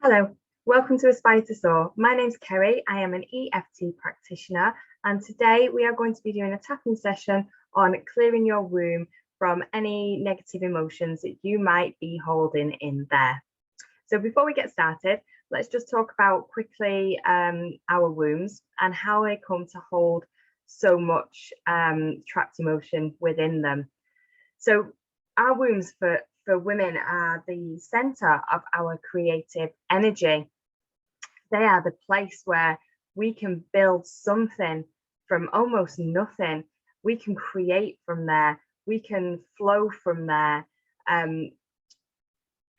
Hello, welcome to Aspire to Soar. My name's Kerry. I am an EFT practitioner, and today we are going to be doing a tapping session on clearing your womb from any negative emotions that you might be holding in there. So before we get started, let's just talk about quickly our wombs and how they come to hold so much trapped emotion within them. So our wombs for women are the center of our creative energy. They are the place where we can build something from almost nothing. We can create from there. We can flow from there. I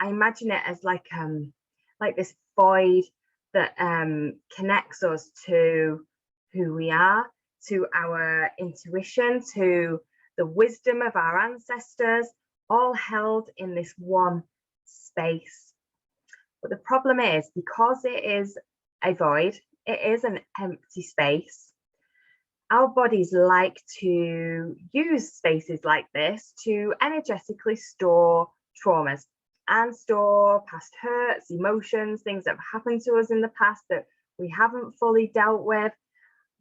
imagine it as like this void that connects us to who we are, to our intuition, to the wisdom of our ancestors, all held in this one space. But the problem is, because it is a void, it is an empty space, our bodies like to use spaces like this to energetically store traumas and store past hurts, emotions, things that have happened to us in the past that we haven't fully dealt with.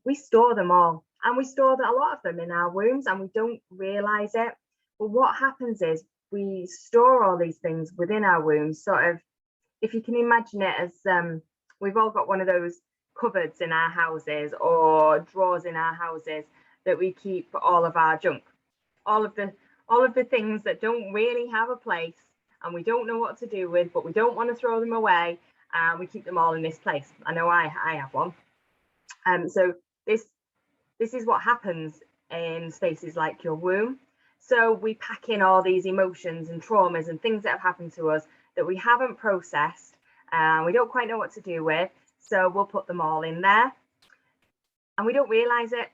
We store them all, and we store a lot of them in our wombs, and we don't realize it. But what happens is we store all these things within our wombs, sort of, if you can imagine it as we've all got one of those cupboards in our houses or drawers in our houses that we keep all of our junk, all of the things that don't really have a place and we don't know what to do with, but we don't want to throw them away, and we keep them all in this place. I know I have one. So this is what happens in spaces like your womb. So we pack in all these emotions and traumas and things that have happened to us that we haven't processed, and we don't quite know what to do with. So we'll put them all in there, and we don't realize it.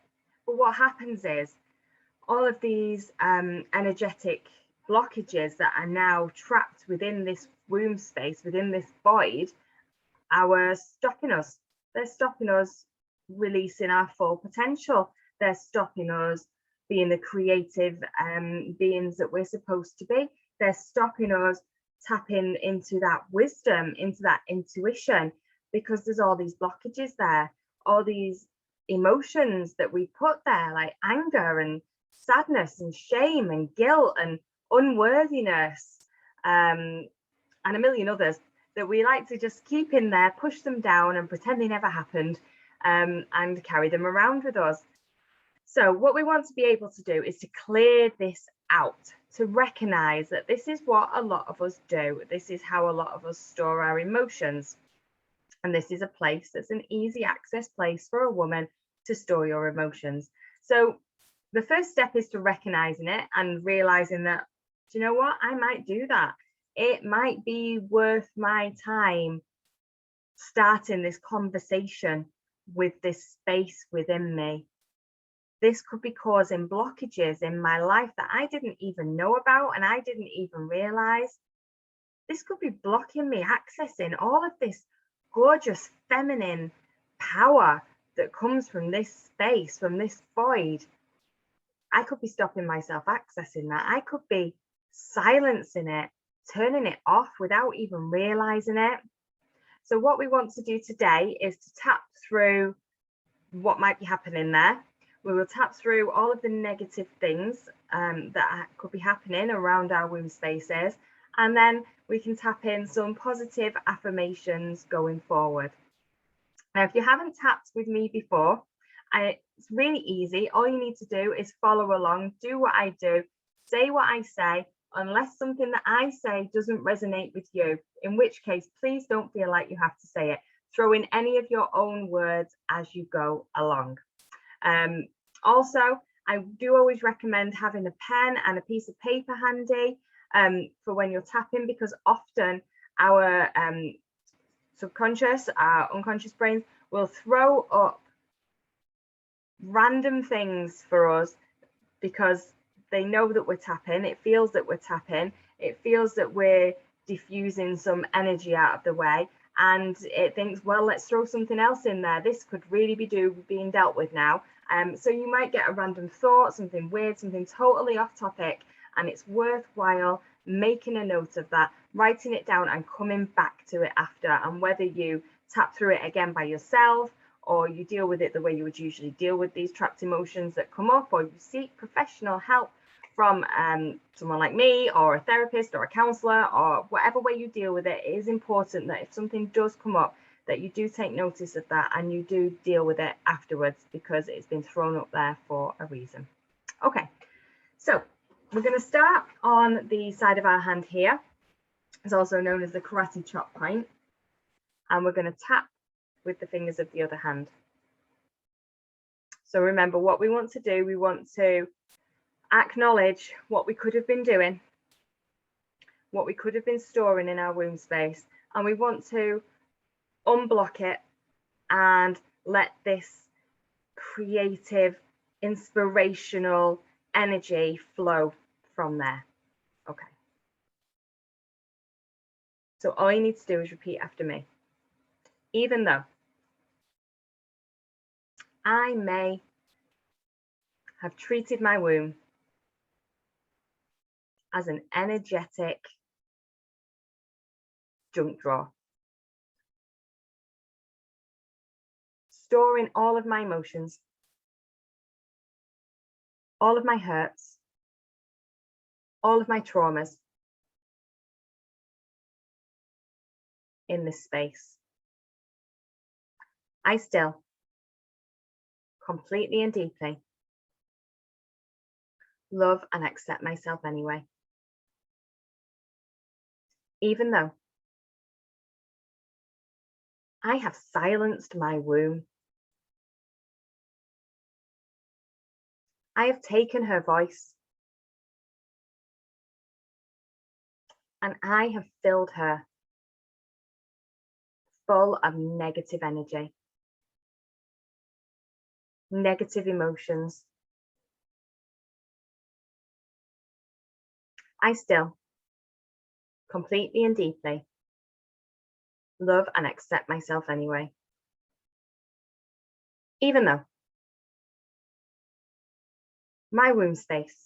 But what happens is all of these energetic blockages that are now trapped within this womb space, within this void, are stopping us. They're stopping us releasing our full potential. They're stopping us being the creative beings that we're supposed to be. They're stopping us tapping into that wisdom, into that intuition, because there's all these blockages there, all these emotions that we put there, like anger and sadness and shame and guilt and unworthiness, and a million others that we like to just keep in there, push them down and pretend they never happened, and carry them around with us. So what we want to be able to do is to clear this out, to recognize that this is what a lot of us do. This is how a lot of us store our emotions. And this is a place that's an easy access place for a woman to store your emotions. So the first step is to recognizing it and realizing that, do you know what, I might do that. It might be worth my time starting this conversation with this space within me. This could be causing blockages in my life that I didn't even know about and I didn't even realize. This could be blocking me accessing all of this gorgeous feminine power that comes from this space, from this void. I could be stopping myself accessing that. I could be silencing it, turning it off without even realizing it. So what we want to do today is to tap through what might be happening there. We will tap through all of the negative things that could be happening around our womb spaces, and then we can tap in some positive affirmations going forward. Now, if you haven't tapped with me before, it's really easy. All you need to do is follow along, do what I do, say what I say, unless something that I say doesn't resonate with you, in which case, please don't feel like you have to say it. Throw in any of your own words as you go along. Also, I do always recommend having a pen and a piece of paper handy for when you're tapping, because often our subconscious, our unconscious brains will throw up random things for us because they know that we're tapping. It feels that we're tapping. It feels that we're diffusing some energy out of the way, and it thinks, well, let's throw something else in there. This could really be being dealt with now. So you might get a random thought, something weird, something totally off topic, and it's worthwhile making a note of that, writing it down and coming back to it after. And whether you tap through it again by yourself, or you deal with it the way you would usually deal with these trapped emotions that come up, or you seek professional help from someone like me, or a therapist, or a counselor, or whatever way you deal with it, it is important that if something does come up, that you do take notice of that and you do deal with it afterwards, because it's been thrown up there for a reason. Okay, so we're going to start on the side of our hand here. It's also known as the karate chop point, and we're going to tap with the fingers of the other hand. So remember what we want to do. We want to acknowledge what we could have been doing, what we could have been storing in our womb space, and we want to unblock it and let this creative, inspirational energy flow from there. Okay. So all you need to do is repeat after me. Even though I may have treated my womb as an energetic junk drawer, storing all of my emotions, all of my hurts, all of my traumas in this space, I still completely and deeply love and accept myself anyway. Even though I have silenced my womb, I have taken her voice and I have filled her full of negative energy, negative emotions. I still completely and deeply love and accept myself anyway. Even though my womb space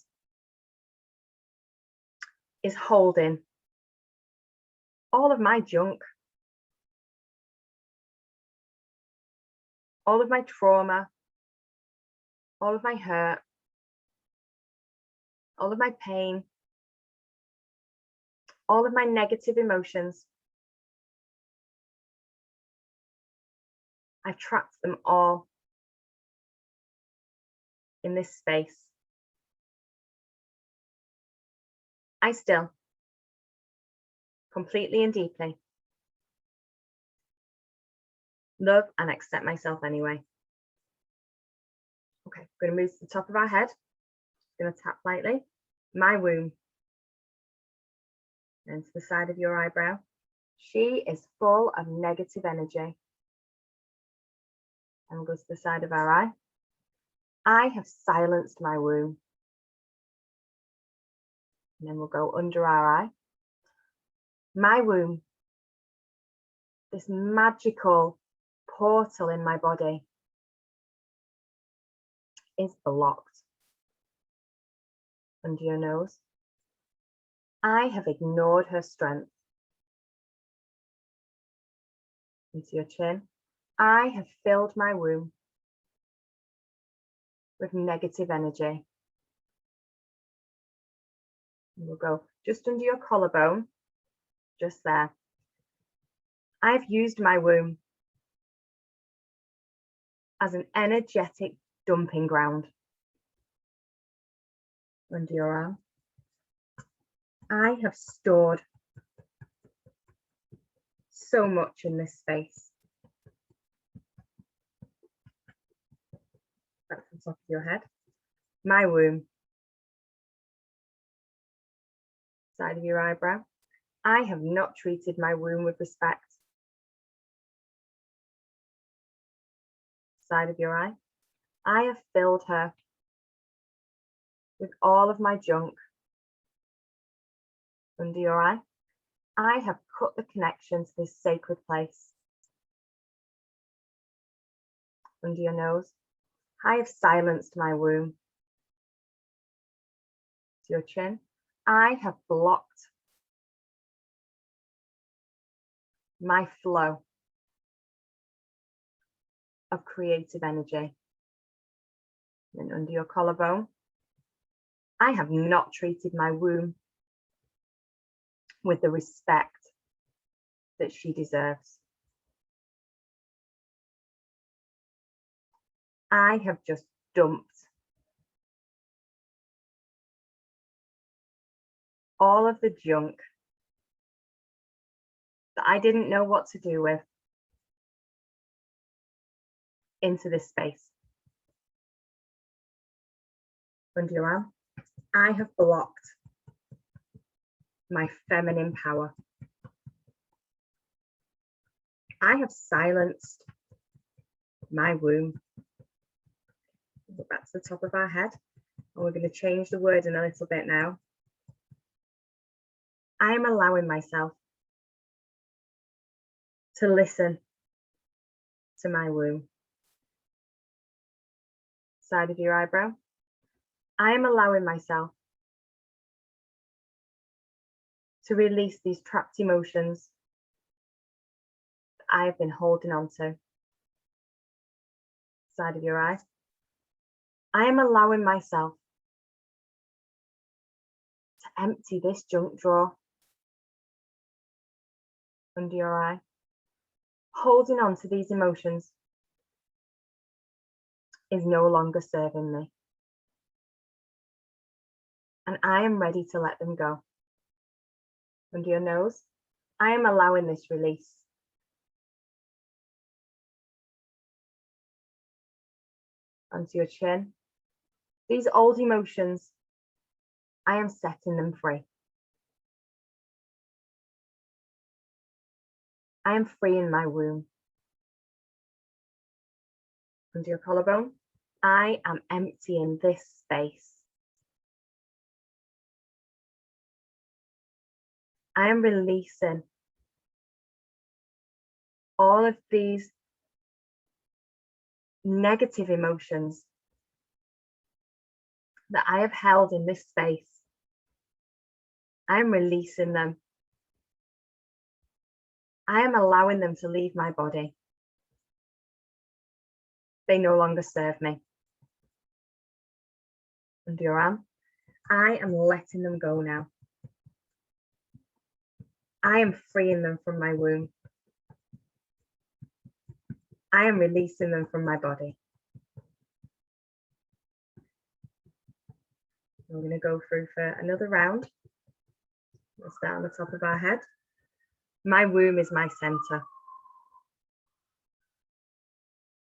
is holding all of my junk, all of my trauma, all of my hurt, all of my pain, all of my negative emotions. I've trapped them all in this space. I still completely and deeply love and accept myself anyway. Okay, we're going to move to the top of our head. Going to tap lightly. My womb. And to the side of your eyebrow. She is full of negative energy. And we'll go to the side of our eye. I have silenced my womb. And then we'll go under our eye. My womb, this magical portal in my body, is blocked. Under your nose. I have ignored her strength. Into your chin. I have filled my womb with negative energy. And we'll go just under your collarbone, just there. I've used my womb as an energetic dumping ground. Under your arm. I have stored so much in this space. Back to the top of your head. My womb. Side of your eyebrow. I have not treated my womb with respect. Side of your eye. I have filled her with all of my junk. Under your eye. I have cut the connection to this sacred place. Under your nose. I have silenced my womb. To your chin. I have blocked my flow of creative energy. And under your collarbone, I have not treated my womb with the respect that she deserves. I have just dumped all of the junk that I didn't know what to do with into this space. Under your arm, I have blocked my feminine power. I have silenced my womb. Go back to the top of our head, and we're going to change the wording a little bit now. I am allowing myself to listen to my womb. Side of your eyebrow. I am allowing myself to release these trapped emotions that I have been holding on to. Side of your eye. I am allowing myself to empty this junk drawer. Under your eye. Holding on to these emotions is no longer serving me. And I am ready to let them go. Under your nose, I am allowing this release. Onto your chin. These old emotions, I am setting them free. I am freeing my womb. Under your collarbone, I am emptying this space. I am releasing all of these negative emotions that I have held in this space. I am releasing them. I am allowing them to leave my body. They no longer serve me. Under your arm, I am letting them go now. I am freeing them from my womb. I am releasing them from my body. We're going to go through for another round. We'll start on the top of our head. My womb is my center.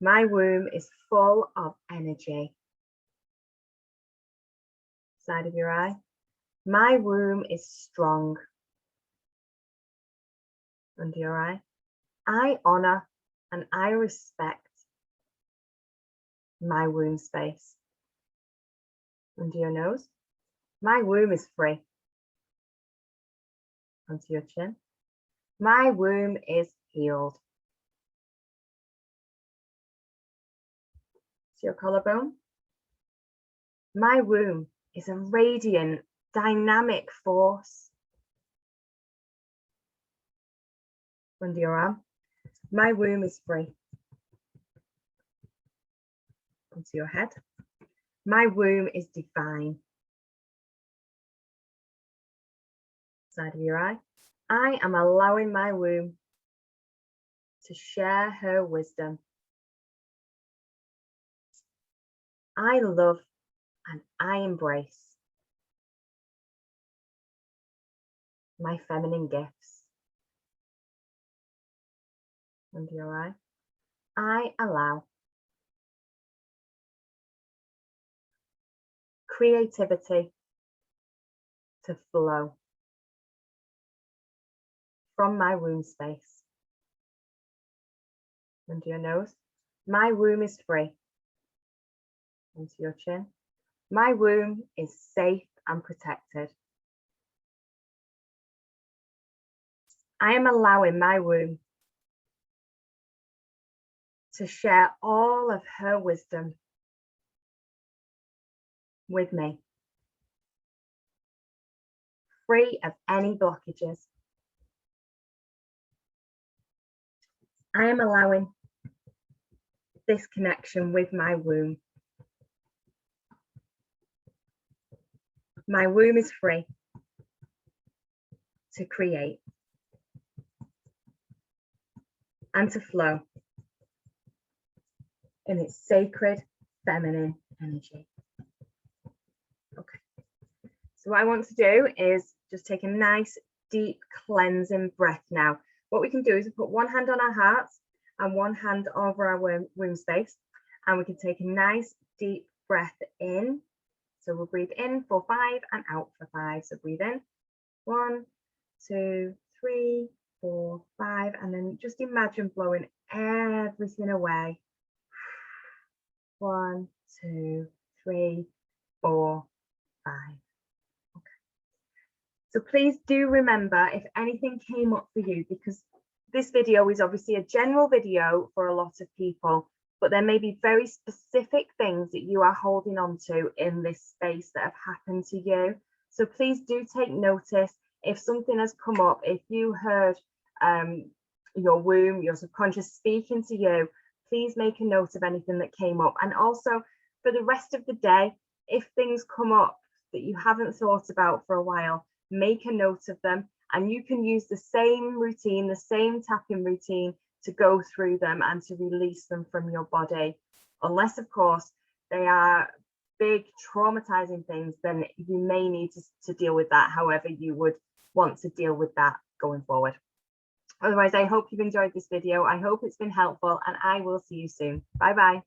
My womb is full of energy. Side of your eye. My womb is strong. Under your eye. I honor and I respect my womb space. Under your nose. My womb is free. Onto your chin. My womb is healed. To your collarbone. My womb is a radiant, dynamic force. Under your arm. My womb is free. Onto your head. My womb is divine. Side of your eye. I am allowing my womb to share her wisdom. I love and I embrace my feminine gifts. Under your eye. I allow creativity to flow from my womb space. Under your nose. My womb is free. Into your chin. My womb is safe and protected. I am allowing my womb to share all of her wisdom with me, free of any blockages. I am allowing this connection with my womb. My womb is free to create and to flow in its sacred feminine energy. Okay, so what I want to do is just take a nice deep cleansing breath now. What we can do is put one hand on our hearts and one hand over our womb space, and we can take a nice deep breath in. So we'll breathe in for 5 and out for 5. So breathe in, 1, 2, 3, 4, 5, and then just imagine blowing everything away. 1, 2, 3, 4, 5. Okay. So please do remember if anything came up for you, because this video is obviously a general video for a lot of people, but there may be very specific things that you are holding on to in this space that have happened to you. So please do take notice if something has come up, if you heard your womb, your subconscious speaking to you, please make a note of anything that came up. And also for the rest of the day, if things come up that you haven't thought about for a while, make a note of them, and you can use the same routine, the same tapping routine to go through them and to release them from your body. Unless, of course, they are big traumatizing things, then you may need to deal with that however you would want to deal with that going forward. Otherwise, I hope you've enjoyed this video. I hope it's been helpful, and I will see you soon. Bye bye.